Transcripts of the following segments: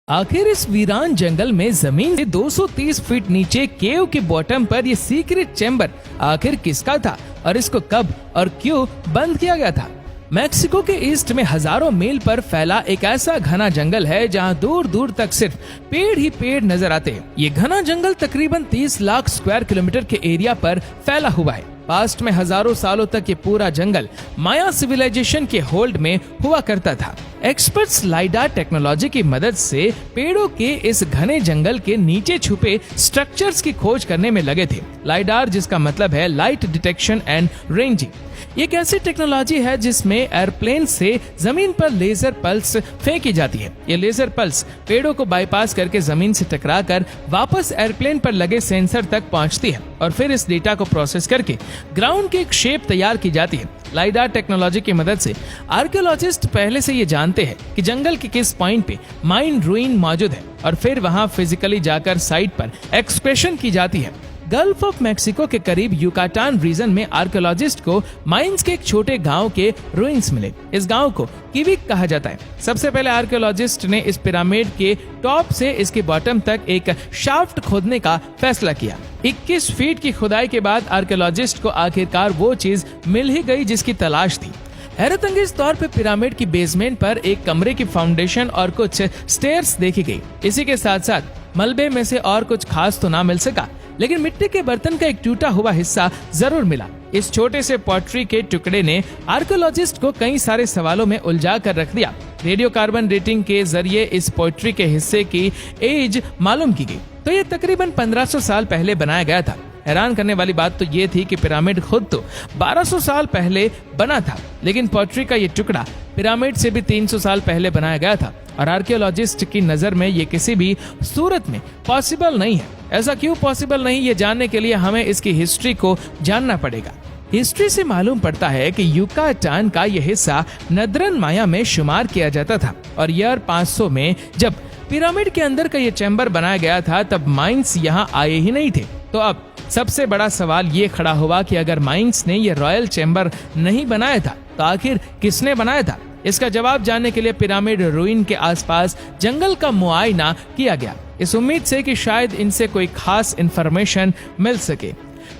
आखिर इस वीरान जंगल में जमीन से 230 फीट नीचे केव के बॉटम पर ये सीक्रेट चैम्बर आखिर किसका था और इसको कब और क्यों बंद किया गया था? मैक्सिको के ईस्ट में हजारों मील पर फैला एक ऐसा घना जंगल है जहां दूर दूर तक सिर्फ पेड़ ही पेड़ नजर आते हैं। ये घना जंगल तकरीबन 30 लाख स्क्वायर किलोमीटर के एरिया पर फैला हुआ है। पास्ट में हजारों सालों तक ये पूरा जंगल माया सिविलाइजेशन के होल्ड में हुआ करता था। एक्सपर्ट्स लाइडार टेक्नोलॉजी की मदद से पेड़ों के इस घने जंगल के नीचे छुपे स्ट्रक्चर्स की खोज करने में लगे थे। लाइडार जिसका मतलब है लाइट डिटेक्शन एंड रेंजिंग। ये एक ऐसी टेक्नोलॉजी है जिसमें एयरप्लेन से जमीन पर लेजर पल्स फेंकी जाती है। ये लेजर पल्स पेड़ों को बाईपास करके जमीन से टकराकर वापस एयरप्लेन पर लगे सेंसर तक पहुंचती है और फिर इस डेटा को प्रोसेस करके ग्राउंड की एक शेप तैयार की जाती है। लाइडार टेक्नोलॉजी की मदद से आर्कियोलॉजिस्ट पहले से ये जानते हैं कि जंगल के किस पॉइंट पे माइन रूइन मौजूद है और फिर वहां फिजिकली जाकर साइट पर एक्सप्रेशन की जाती है। गल्फ ऑफ मैक्सिको के करीब युकाटान रीजन में आर्कियोलॉजिस्ट को माइंस के एक छोटे गांव के रूइंस मिले। इस गांव को किविक कहा जाता है। सबसे पहले आर्कियोलॉजिस्ट ने इस पिरामिड के टॉप से इसके बॉटम तक एक शाफ्ट खोदने का फैसला किया। 21 फीट की खुदाई के बाद आर्कियोलॉजिस्ट को आखिरकार वो चीज मिल ही गई जिसकी तलाश थी। हैरतअंगेज तौर पे पिरामिड की बेसमेंट पर एक कमरे की फाउंडेशन और कुछ स्टेयर्स देखी गई। इसी के साथ साथ मलबे में से और कुछ खास तो ना मिल सका, लेकिन मिट्टी के बर्तन का एक टूटा हुआ हिस्सा जरूर मिला। इस छोटे से पॉटरी के टुकड़े ने आर्कियोलॉजिस्ट को कई सारे सवालों में उलझा कर रख दिया। रेडियो कार्बन डेटिंग के जरिए इस पोट्री के हिस्से की एज मालूम की गई तो ये तकरीबन 1500 साल पहले बनाया गया था। हैरान करने वाली बात तो ये थी कि पिरामिड खुद तो 1200 साल पहले बना था, लेकिन पोट्री का ये टुकड़ा पिरामिड से भी 300 साल पहले बनाया गया था और आर्कियोलॉजिस्ट की नजर में ये किसी भी सूरत में पॉसिबल नहीं है। ऐसा क्यों पॉसिबल नहीं, ये जानने के लिए हमें इसकी हिस्ट्री को जानना पड़ेगा। हिस्ट्री से मालूम पड़ता है कि युकाटान का यह हिस्सा नदरन माया में शुमार किया जाता था और ईयर 500 में जब पिरामिड के अंदर का ये चैम्बर बनाया गया था तब माइंस यहाँ आए ही नहीं थे। तो अब सबसे बड़ा सवाल ये खड़ा हुआ कि अगर माइंस ने ये रॉयल चैम्बर नहीं बनाया था तो आखिर किसने बनाया था? इसका जवाब जानने के लिए पिरामिड रूइन के आसपास जंगल का मुआयना किया गया, इस उम्मीद से कि शायद इनसे कोई खास इंफॉर्मेशन मिल सके।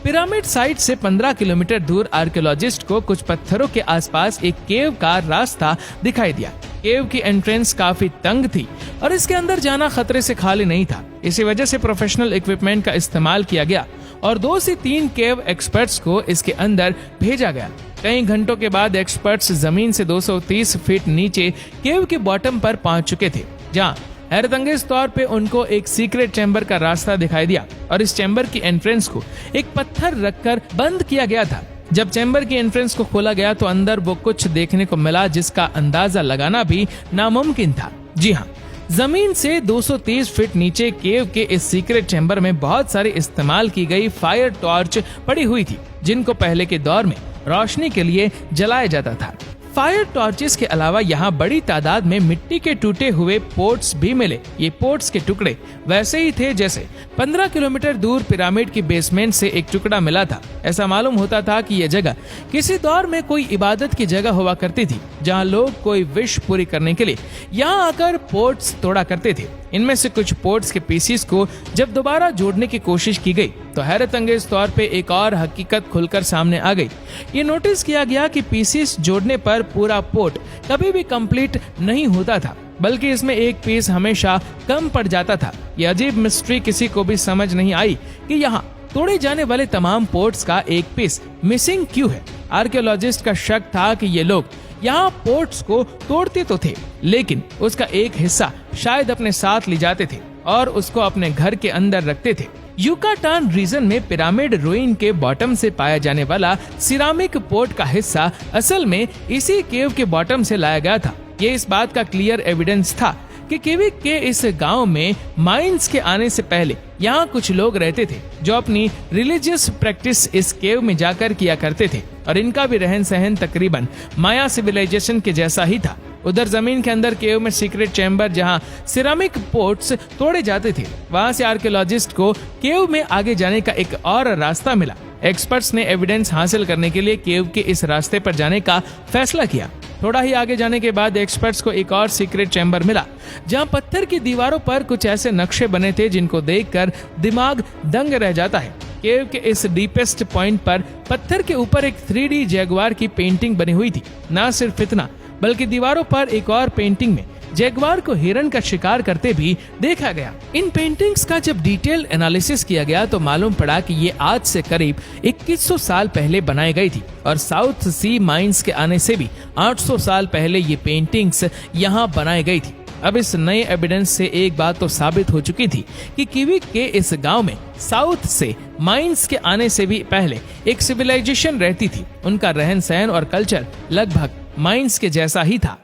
पिरामिड साइट से 15 किलोमीटर दूर आर्कियोलॉजिस्ट को कुछ पत्थरों के आसपास एक केव का रास्ता दिखाई दिया। केव की एंट्रेंस काफी तंग थी और इसके अंदर जाना खतरे से खाली नहीं था। इसी वजह से प्रोफेशनल इक्विपमेंट का इस्तेमाल किया गया और 2 से 3 केव एक्सपर्ट्स को इसके अंदर भेजा गया। कई घंटों के बाद एक्सपर्ट्स जमीन से 230 फीट नीचे केव के बॉटम पर पहुंच चुके थे, जहां हैरतअंगेज तौर पे उनको एक सीक्रेट चैम्बर का रास्ता दिखाई दिया और इस चैम्बर की एंट्रेंस को एक पत्थर रखकर बंद किया गया था। जब चैम्बर की एंट्रेंस को खोला गया तो अंदर वो कुछ देखने को मिला जिसका अंदाजा लगाना भी नामुमकिन था। जी हाँ, जमीन से 230 फीट नीचे केव के इस सीक्रेट चैम्बर में बहुत सारी इस्तेमाल की गई फायर टॉर्च पड़ी हुई थी, जिनको पहले के दौर में रोशनी के लिए जलाया जाता था। फायर टॉर्चेस के अलावा यहाँ बड़ी तादाद में मिट्टी के टूटे हुए पोर्ट्स भी मिले। ये पोर्ट्स के टुकड़े वैसे ही थे जैसे 15 किलोमीटर दूर पिरामिड की बेसमेंट से एक टुकड़ा मिला था। ऐसा मालूम होता था कि यह जगह किसी दौर में कोई इबादत की जगह हुआ करती थी, जहाँ लोग कोई विश पूरी करने के लिए यहाँ आकर पोर्ट्स तोड़ा करते थे। इनमें से कुछ पोर्ट्स के पीसीस को जब दोबारा जोड़ने की कोशिश की गई तो हैरतअंगेज तौर पे एक और हकीकत खुलकर सामने आ गई। ये नोटिस किया गया कि पीसीस जोड़ने पर पूरा पोर्ट कभी भी कंप्लीट नहीं होता था, बल्कि इसमें एक पीस हमेशा कम पड़ जाता था। ये अजीब मिस्ट्री किसी को भी समझ नहीं आई कि यहाँ तोड़े जाने वाले तमाम पोर्ट्स का एक पीस मिसिंग क्यों है। आर्कियोलॉजिस्ट का शक था कि ये लोग यहाँ पोर्ट्स को तोड़ते तो थे, लेकिन उसका एक हिस्सा शायद अपने साथ ले जाते थे और उसको अपने घर के अंदर रखते थे। युकाटान रीजन में पिरामिड रूइन के बॉटम से पाया जाने वाला सिरामिक पोर्ट का हिस्सा असल में इसी केव के बॉटम से लाया गया था। ये इस बात का क्लियर एविडेंस था कि किविक के इस गांव में माइंस के आने से पहले यहाँ कुछ लोग रहते थे जो अपनी रिलीजियस प्रैक्टिस इस केव में जाकर किया करते थे और इनका भी रहन सहन तकरीबन माया सिविलाइजेशन के जैसा ही था। उधर जमीन के अंदर केव में सीक्रेट चैम्बर जहां सिरामिक पोर्ट्स तोड़े जाते थे, वहां से आर्कियोलॉजिस्ट को केव में आगे जाने का एक और रास्ता मिला। एक्सपर्ट्स ने एविडेंस हासिल करने के लिए केव के इस रास्ते पर जाने का फैसला किया। थोड़ा ही आगे जाने के बाद एक्सपर्ट्स को एक और सीक्रेट चैम्बर मिला, जहां पत्थर की दीवारों पर कुछ ऐसे नक्शे बने थे जिनको देखकर दिमाग दंग रह जाता है। केव के इस डीपेस्ट पॉइंट पर पत्थर के ऊपर एक 3D जैगुआर की पेंटिंग बनी हुई थी। ना सिर्फ इतना, बल्कि दीवारों पर एक और पेंटिंग में जैगुआर को हिरण का शिकार करते भी देखा गया। इन पेंटिंग्स का जब डिटेल एनालिसिस किया गया तो मालूम पड़ा कि ये आज से करीब 2100 साल पहले बनाई गई थी और साउथ सी माइंस के आने से भी 800 साल पहले ये पेंटिंग्स यहाँ बनाई गई थी। अब इस नए एविडेंस से एक बात तो साबित हो चुकी थी कि किवी के इस गांव में साउथ से माइंस के आने से भी पहले एक सिविलाइजेशन रहती थी। उनका रहन सहन और कल्चर लगभग माइंस के जैसा ही था।